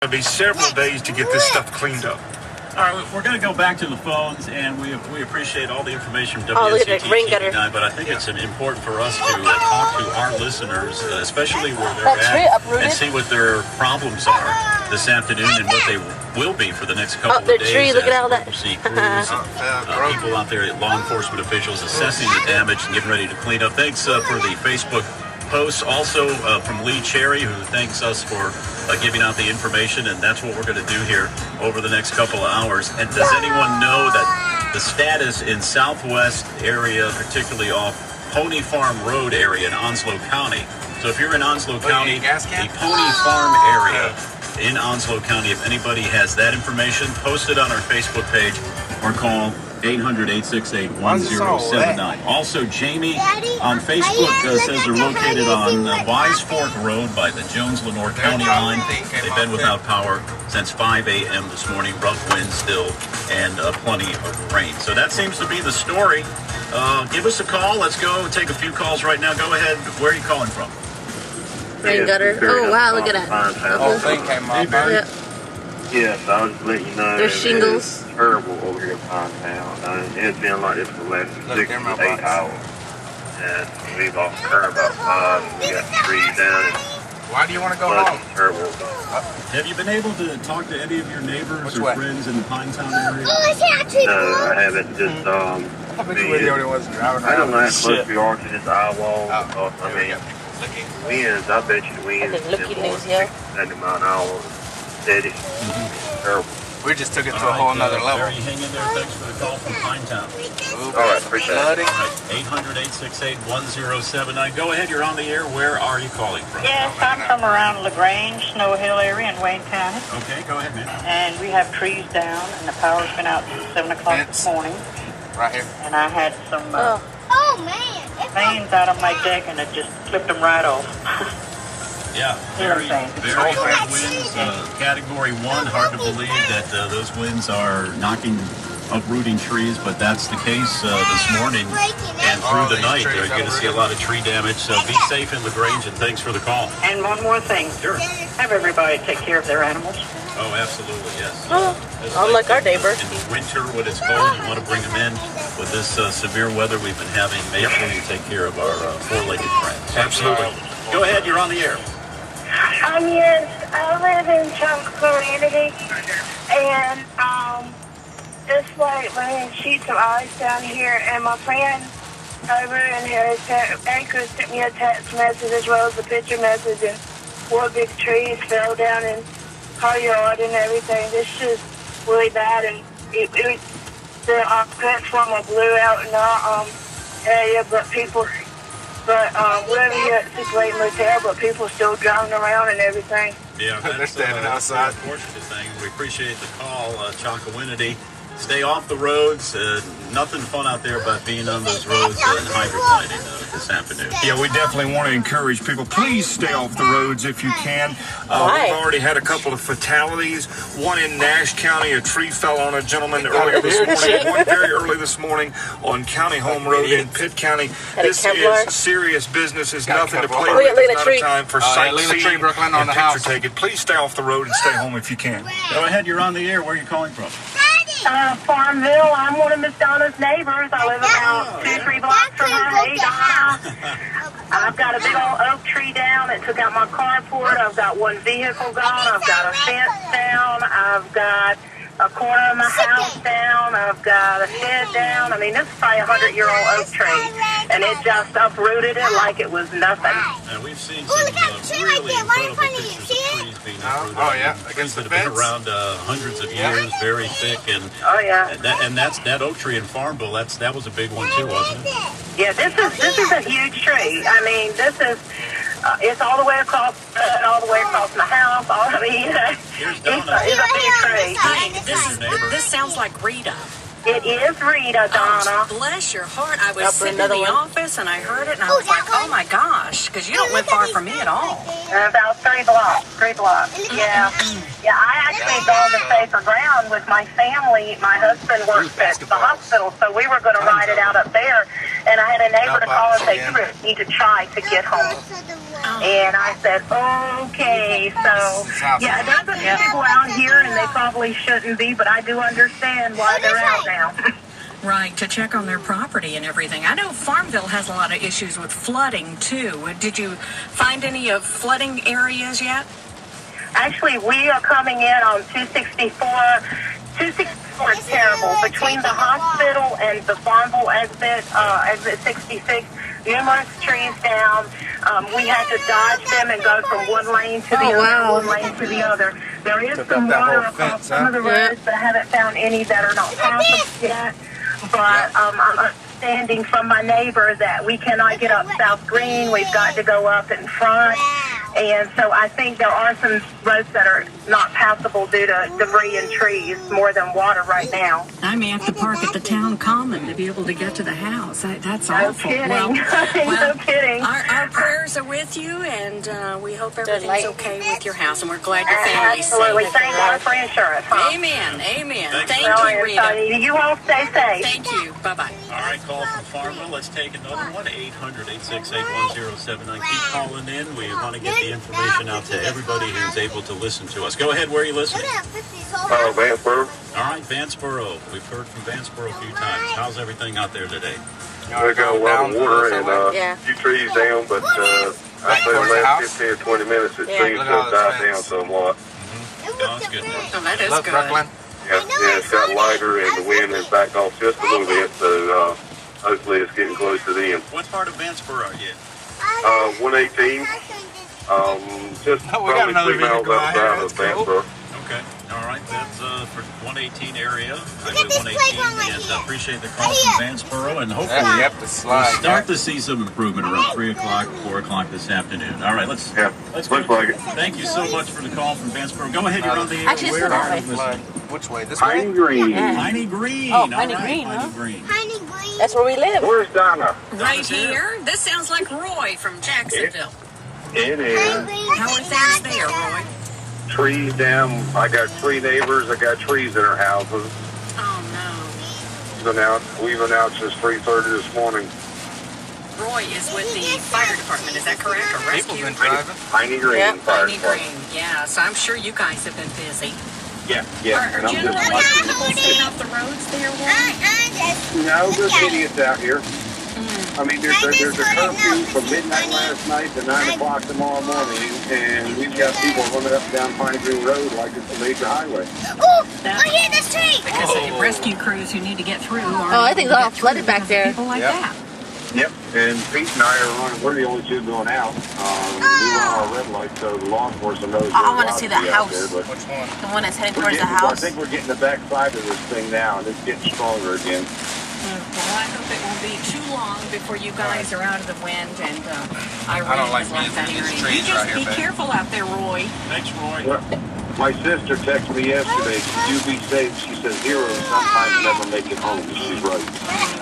It'll be several days to get this stuff cleaned up. All right, we're going to go back to the phones, and we appreciate all the information from look at the WNCT rain gutter. TV9, but I think it's important for us to talk to our listeners, especially where they're at, and see what their problems are this afternoon and what they will be for the next couple of days. Tree, look at all that. See crews, people out there, law enforcement officials assessing the damage and getting ready to clean up. Thanks for the Facebook posts, also from Lee Cherry, who thanks us for giving out the information, and that's what we're going to do here over the next couple of hours. And does anyone know that the status in southwest area, particularly off Pony Farm Road area in Onslow County? So if you're in Onslow County, the Pony Farm area in Onslow County, if anybody has that information, post it on our Facebook page or call 800-868-1079. Also, Jamie on Facebook says they're located on Wise Fork Road by the Jones-Lenore County line. They've been without power since 5 a.m. this morning. Rough winds still and plenty of rain. So that seems to be the story. Give us a call. Let's go take a few calls right now. Go ahead. Where are you calling from? Rain gutter. Oh, wow, look at that. The whole thing came off. Yeah. Yes, I was just letting you know. There's shingles. It's terrible over here in Pine Town. It's been like this for the last 6 to 8 hours. And we've lost curb about 5. We got trees down. And why do you want to go home? Terrible. Have you been able to talk to any of your neighbors or friends in the Pine Town area? No, I haven't. Just, I bet you were the only ones driving around. I don't know how close we are to this eye wall. Because, I mean, winds, I bet you the winds is more than 70 miles an hour. Steady. Terrible. We just took it to a whole nother level. Barry, hang in there. Thanks for the call from Pine Town. All right, appreciate it. 800-868-1079. Go ahead, you're on the air. Where are you calling from? Yes, I'm from around LaGrange, Snow Hill area in Wayne County. Okay, go ahead, man. And we have trees down, and the power's been out since 7 o'clock this morning. Right here. And I had some veins out on my deck, and it just flipped them right off. Yeah, very bad winds. Category 1. Hard to believe that those winds are uprooting trees, but that's the case this morning and through the night. You're going to see a lot of tree damage. So be safe in LaGrange, and thanks for the call. And one more thing. Sure. Have everybody take care of their animals. Oh, absolutely, yes. Unlike our neighbor. In winter, when it's cold, you want to bring them in. With this severe weather we've been having, make sure you take care of our four-legged friends. Absolutely. Go ahead, you're on the air. Yes, I live in Chunk community, and this late rain sheets of ice down here, and my friend over in his Anchor sent me a text message as well as a picture message, and 4 big trees fell down in her yard and everything. This is really bad, and the transformer blew out in our area, but we're here at Six Lake Motel, but people still driving around and everything. Yeah, they're standing outside. Unfortunate thing. We appreciate the call, Chocowinity. Stay off the roads. Nothing fun out there but being on those roads and hydroplaning this afternoon. Yeah, we definitely want to encourage people. Please stay off the roads if you can. We've already had a couple of fatalities. One in Nash County, a tree fell on a gentleman earlier this morning. One very early this morning on County Home Road in Pitt County. This is serious business. It's nothing to play with. It's not a time for sightseeing and picture taking. Please stay off the road and stay home if you can. Go ahead, you're on the air. Where are you calling from? Farmville. I'm one of Miss Donna's neighbors. I live about 2-3 blocks from her. Hey, Donna. I've got a big old oak tree down. It took out my carport. I've got one vehicle gone. I've got a fence down. I've got a corner of my house down. I've got a shed down. I mean, this is probably a 100-year-old oak tree, and it just uprooted it like it was nothing. And we've seen some really incredible pictures of trees being uprooted. Oh, yeah, against the fence. Been around hundreds of years, very thick, and that oak tree in Farmville. That was a big one too, wasn't it? Yeah, this is a huge tree. I mean, this is. It's all the way across my house. It's a big tree. This sounds like Rita. It is Rita, Donna. Oh, bless your heart. I was sitting in the office and I heard it and I was like, oh my gosh, because you don't live far from me at all. About 3 blocks. Yeah. Yeah, I actually gone to safer ground with my family. My husband works at the hospital, so we were going to ride it out up there. And I had a neighbor to call and say, you need to try to get home. Oh And I said, okay. So, yeah, there's a few people out here, and they probably shouldn't be, but I do understand why they're out now. Right, to check on their property and everything. I know Farmville has a lot of issues with flooding, too. Did you find any of flooding areas yet? Actually, we are coming in on 264. 264 is terrible. Between the hospital and the Farmville exit 66, numerous trees down. We had to dodge them and go from one lane to the other, one lane to the other. There is some water across some of the roads, but I haven't found any that are not passable yet. But I'm understanding from my neighbor that we cannot get up South Green. We've got to go up in front. And so I think there are some roads that are not passable due to debris and trees more than water right now. I may have to park at the town common to be able to get to the house. That's No awful. kidding. Well, No kidding. Our prayers are with you, and we hope everything's okay with your house, and we're glad your family's safe. Absolutely. Thank God for insurance. Huh? Amen. Amen. Thank you, Rita. You all stay safe. Thank you. Bye-bye. All right, call from Farmville. Let's take another one, 800-868-1079. Keep calling in. We want to get the information out to everybody who's able to listen to us. Go ahead, where are you listening? Vanceboro. All right, Vanceboro. We've heard from Vanceboro a few times. How's everything out there today? We got a lot of water and a few trees down, but I'd say the last 15 or 20 minutes it seems to have died down somewhat. Sounds good. Oh, that is good. Brooklyn. Yeah, it's got lighter and the wind has backed off just a little bit, so hopefully it's getting close to the end. What part of Vanceboro are you in? 118, just probably 3 miles outside of Vanceboro. Okay. All right. That's for 118 area. I live 118, and appreciate the call from Vanceboro, and hopefully we'll start to see some improvement around 3 o'clock, 4 o'clock this afternoon. All right. Let's looks like it. Thank you so much for the call from Vanceboro. Go ahead. You're on the air. Actually, it's Where that are way. you listening? Which way? This way? Piney Green. Piney Green. Oh, All Piney right, Green, Piney huh? Green. That's where we live. Where's Donna? Right here. This sounds like Roy from Jacksonville. It is. How are things there, Roy? Trees down. I got 3 neighbors. I got trees in their houses. Oh, We've been out since 3:30 this morning. no. Roy is with the fire department. Is that correct? Or People rescue? been driving. Piney Green Fire Piney Department. Green. Yeah, so I'm sure you guys have been busy. Yeah. Are And I'm generally just people staying off the roads there, Roy? no, there's idiots out here. I mean, there's a curfew from midnight last night to 9 o'clock tomorrow morning, and we've got people running up and down Piney Green Road like it's a major highway. Oh, I hear this tree. Because the rescue crews who need to get through are Oh, I think it's all flooded back there. people like that. Yep. And Pete and I are running. We're the only 2 going out. We run our red light, so the law enforcement knows. I want to see that house. Which one? The one that's heading We're towards the getting, I house. think we're getting the back side of this thing now, and it's getting stronger again. Well, I hope it won't be too long before you guys are out of the wind and Irene don't like is like being that in these area. trees You just right be here, babe. careful out there, Roy. Thanks, Roy. My sister texted me yesterday, "Could you be safe?" She says, "Heroes sometimes never make it home." She's right.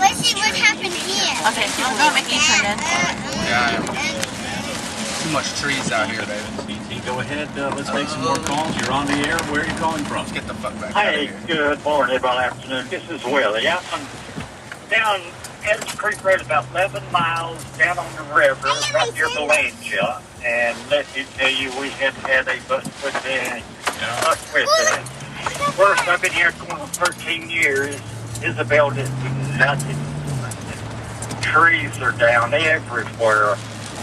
Let's see what happened here. Okay, so we'll make you turn in. Yeah. Too much trees out here, baby. CT, go ahead. Let's make some more calls. You're on the air. Where are you calling from? Let's get the fuck back out of Hey, here. good morning, everybody. Afternoon. This is Willie. I'm down Adams Creek Road, about 11 miles down on the river, right near Valencia. And let me tell you, we have had a bus put in. Up with it. First, I've been here going on 13 years. Isabel did nothing. Trees are down everywhere.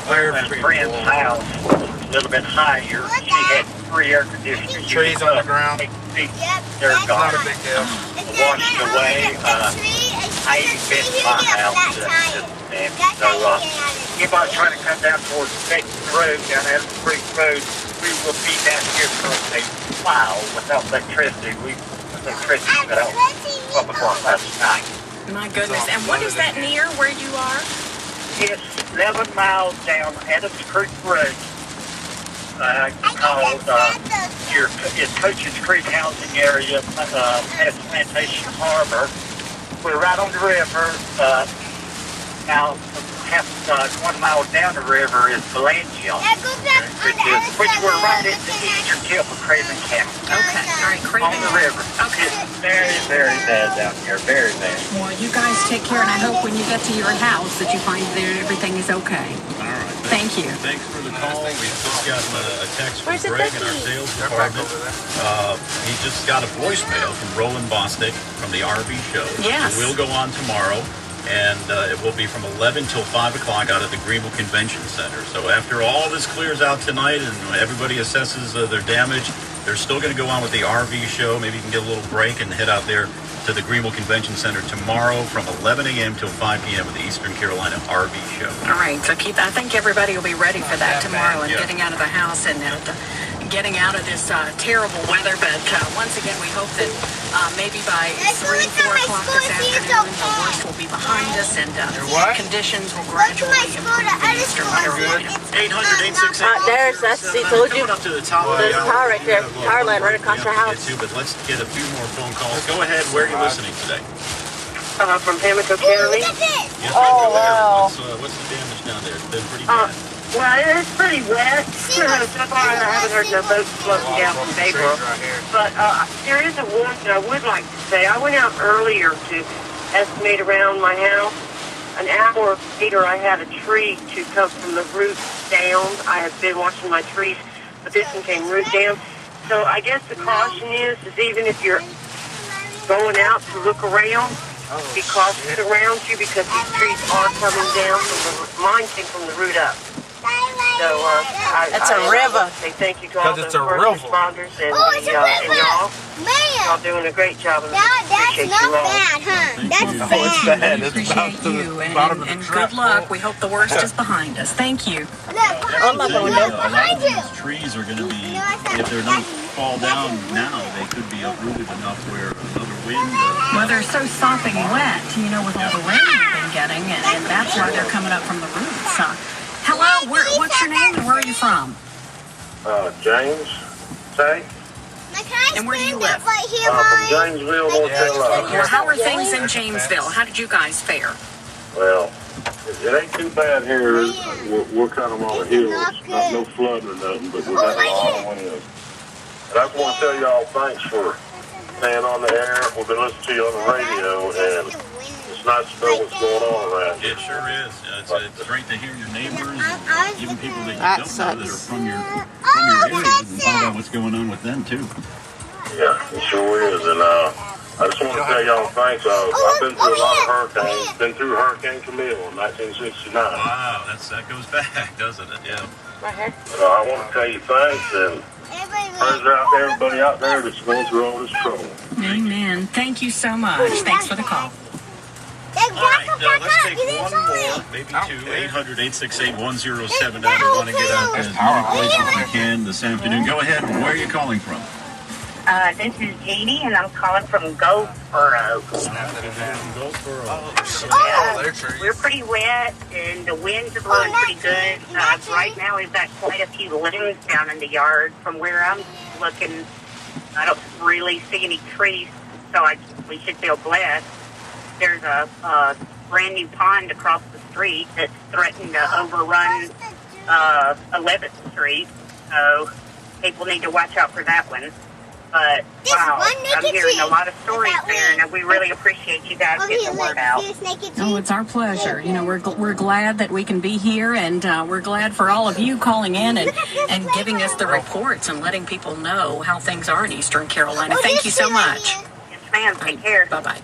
My friend's house was a little bit higher. She had 3 air conditioners. Trees on the ground. They're Not gone. a big deal. Washed away. I ain't been to my house since then. So, anybody trying to come down towards Texas Road, down Adams Creek Road, we will be down here for a while without electricity. Electricity cut out 12 o'clock last night. My goodness. And what is that near where you are? It's 11 miles down Adams Creek Road. Called it's Coach's Creek housing area, past Plantation Harbor. We're right on the river. Now, 1 mile down the river is Valencia, which we're right at the eastern tip of Craven County. Okay. All right, Craven. On the river. Okay. It's very, very bad down here. Very bad. Well, you guys take care, and I hope when you get to your house that you find that everything is okay. All right. Thank you. Thanks for the call. We've just gotten a text from Where's the Greg in our ducky? sales department. He just got a voicemail from Roland Bostic from the RV show. Yes. We'll go on tomorrow, and it will be from 11 till 5 o'clock out at the Greenville Convention Center. So after all this clears out tonight and everybody assesses their damage, they're still going to go on with the RV show. Maybe you can get a little break and head out there to the Greenville Convention Center tomorrow from 11 a.m. till 5 p.m. with the Eastern Carolina RV show. All right, so I think everybody will be ready for that tomorrow and getting out of the house and getting out of this terrible weather. But once again, we hope that maybe by 3, 4 o'clock this afternoon, the worst will be behind us and conditions will gradually improve in Eastern Carolina. 800-868. See, told you. Up to the top of There's the a hour. car right there. Car line right across your house. But let's get a few more phone calls. Go ahead. Where are you listening today? From Pamlico County. Yes, Oh, wow. What's the damage down there? It's been pretty bad. Well, it's pretty wet. So far, I haven't heard no boats floating down from April. But there is a warning that I would like to say. I went out earlier to estimate around my house. An hour later, I had a tree to come from the roots down. I have been watching my trees, but this one came root down. So I guess the caution is even if you're going out to look around, be cautious around you because these trees are coming down mine came from the root up. So That's a river. Say thank you to all the first responders and y'all. Y'all doing a great job. And appreciate you all. Thank you. We appreciate you and good luck. We hope the worst is behind us. Thank you. A lot of these trees are going to be, if they don't fall down now, they could be uprooted enough where another wind. Well, they're so sopping wet, with all the rain we've been getting, and that's why they're coming up from the roots. Hello, what's your name and where are you from? James, say? And where do you live? From Janesville, North Carolina. Well, how are things in Jamesville? How did you guys fare? Well, it ain't too bad here. We're kind of on a hill. It's not no flooding or nothing, but we're having a lot of wind. And I just want to tell y'all thanks for staying on the air. We've been listening to you on the radio, and it's nice to know what's going on around here. It sure is. It's great to hear your neighbors, and even people that you don't know that are from your area, and find out what's going on with them too. Yeah, it sure is. And I just want to tell y'all thanks. I've been through a lot of hurricanes. Been through Hurricane Camille in 1969. Wow, that goes back, doesn't it? Yeah. Right here. But I want to tell you thanks, and prayers are out there, everybody out there that's going through all this trouble. Amen. Thank you so much. Thanks for the call. All right, let's take one more, maybe two. 800-868-1079. We want to get out as many places as we can this afternoon. Go ahead. Where are you calling from? This is Jeannie, and I'm calling from Goldsboro. We're pretty wet, and the winds are blowing pretty good. Right now, we've got quite a few limbs down in the yard. From where I'm looking, I don't really see any trees, so we should feel blessed. There's a brand new pond across the street that's threatened to overrun 11th Street, so people need to watch out for that one. But, wow, I'm hearing a lot of stories there, and we really appreciate you guys getting the word out. Oh, it's our pleasure. We're glad that we can be here, and we're glad for all of you calling in and giving us the reports and letting people know how things are in Eastern Carolina. Thank you so much. Yes, ma'am. Take care. Bye-bye.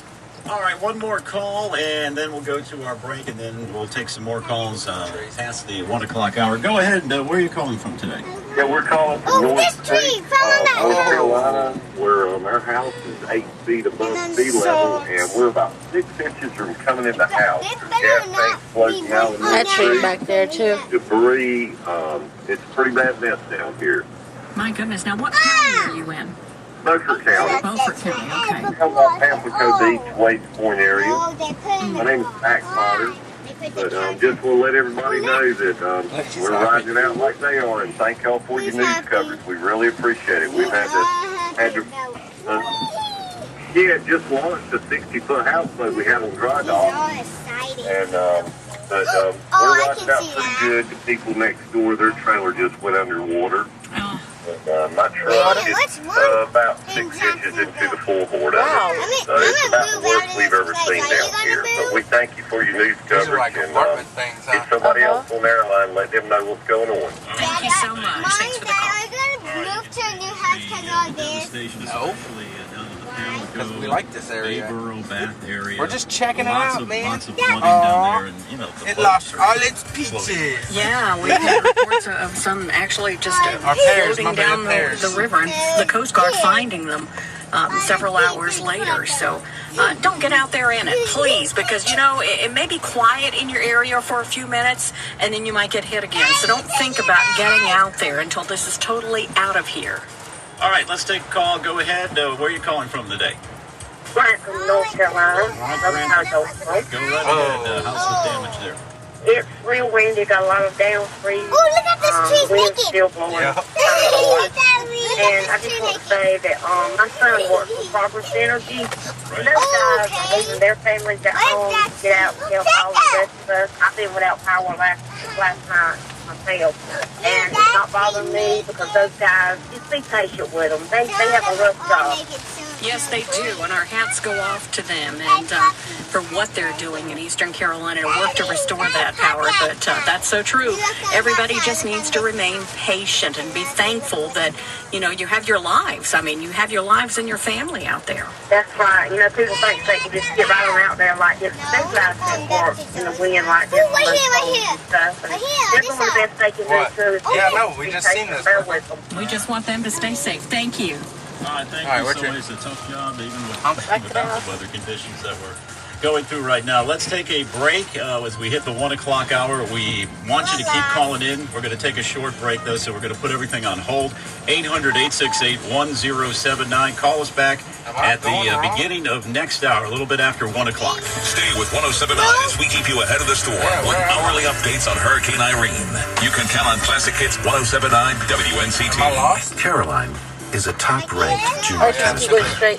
All right, one more call, and then we'll go to our break, and then we'll take some more calls past the 1 o'clock hour. Go ahead. Where are you calling from today? Yeah, we're calling from North Carolina, where our house is 8 feet above sea level, and we're about 6 inches from coming in the house. There's gas tanks floating out in the That tree street. back there, too. Debris. It's a pretty bad mess down here. My goodness. Now, what county are you in? Beaufort County. Beaufort County, okay. Come on, Pamlico Beach, Waits Point area. My name is Pat Potter. But just want to let everybody know that we're riding it out like they are, and thank y'all for your news coverage. We really appreciate it. We've had to just launched a 60-foot houseboat we had on dry dock, and but we're riding out pretty good. The people next door, their trailer just went underwater. And, my truck is about 6 inches into the floorboard of it. So it's about the worst we've ever seen down here. But we thank you for your news coverage, and get somebody else on their line. Let let them know what's going on. Thank you so much. Thanks for the call. Are we going to move to a new house because of this? No. Because we like this area. Bayboro, Bath area. We're just checking it out, man. Lots of flooding down there, and you know. It lost all its peaches. Yeah, we had reports of some actually just floating down the river, and the Coast Guard finding them several hours later. So don't get out there in it, please, because, you know, it may be quiet in your area for a few minutes, and then you might get hit again. So don't think about getting out there until this is totally out of here. All right, let's take a call. Go ahead. Where are you calling from today? Right from North Carolina. Go right ahead. How's the damage there? It's real windy, got a lot of down trees. Oh, look at this tree Wind's still blowing. Yeah. And I just want to say that my son works for Progress Energy. And those guys are leaving their families at home to get out and help all the rest of us. I've been without power last night myself. And it's not bothering me because those guys, just be patient with them. They have a rough job. Yes, they do, and our hats go off to them and for what they're doing in Eastern Carolina to work to restore that power. But that's so true. Everybody just needs to remain patient and be thankful that, you know, you have your lives. I mean, you have your lives and your family out there. That's right. You know, people think they can just get right on out there like this. They guys can work in the wind like this. And stuff. And they're doing the best they can do too. Yeah, no, we just seen this. We just want them to stay safe. Thank you. All right, thank you so much. It's a tough job, even without the weather conditions that we're going through right now. Let's take a break as we hit the 1 o'clock hour. We want you to keep calling in. We're going to take a short break, though, so we're going to put everything on hold. 800-868-1079. Call us back at the beginning of next hour, a little bit after 1 o'clock. Stay with 1079 as we keep you ahead of the storm with hourly updates on Hurricane Irene. You can count on Classic Hits 1079 WNCT. Caroline is a top-ranked junior tennis player,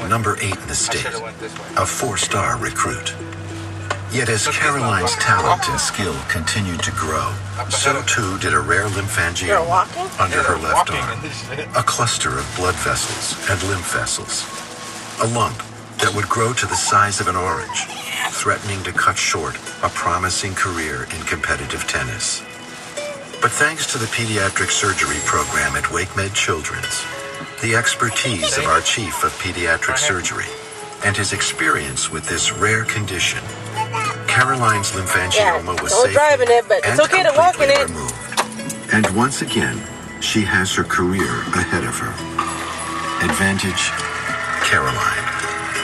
number 8 in the state, a 4-star recruit. Yet as Caroline's talent and skill continued to grow, so too did a rare lymphangioma under her left arm, a cluster of blood vessels and lymph vessels, a lump that would grow to the size of an orange, threatening to cut short a promising career in competitive tennis. But thanks to the pediatric surgery program at WakeMed Children's, the expertise of our chief of pediatric surgery, and his experience with this rare condition, Caroline's lymphangioma was safe and completely removed. And once again, she has her career ahead of her. Advantage Caroline,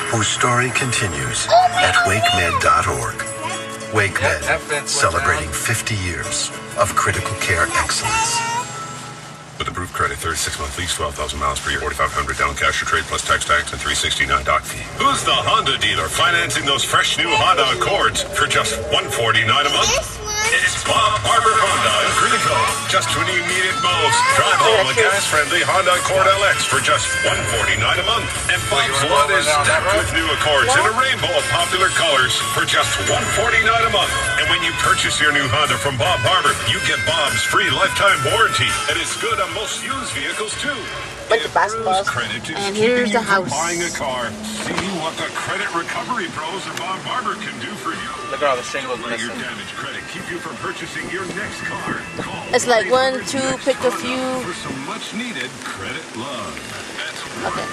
whose story continues at wakemed.org. WakeMed, celebrating 50 years of critical care excellence. With approved credit, 36-month lease, 12,000 miles per year, 4,500 down cash or trade plus tax, and $369 doc fee. Who's the Honda dealer financing those fresh new Honda Accords for just $149 a month? It's Bob Barber Honda in Critico. Just when you need it most, drive home a gas-friendly Honda Accord LX for just $149 a month. And Bob's lot is stacked with new Accords in a rainbow of popular colors for just $149 a month. And when you purchase your new Honda from Bob Barber, you get Bob's free lifetime warranty. And it's good on most used vehicles, too. Bunch of basketballs. And here's the house. Buying a car. See what the credit recovery pros at Bob Barber can do for you. Look at all the shingles missing. Your damaged credit keep you from purchasing your next car. Call it's like 1, 2, pick a few. For some much needed credit love. That's okay.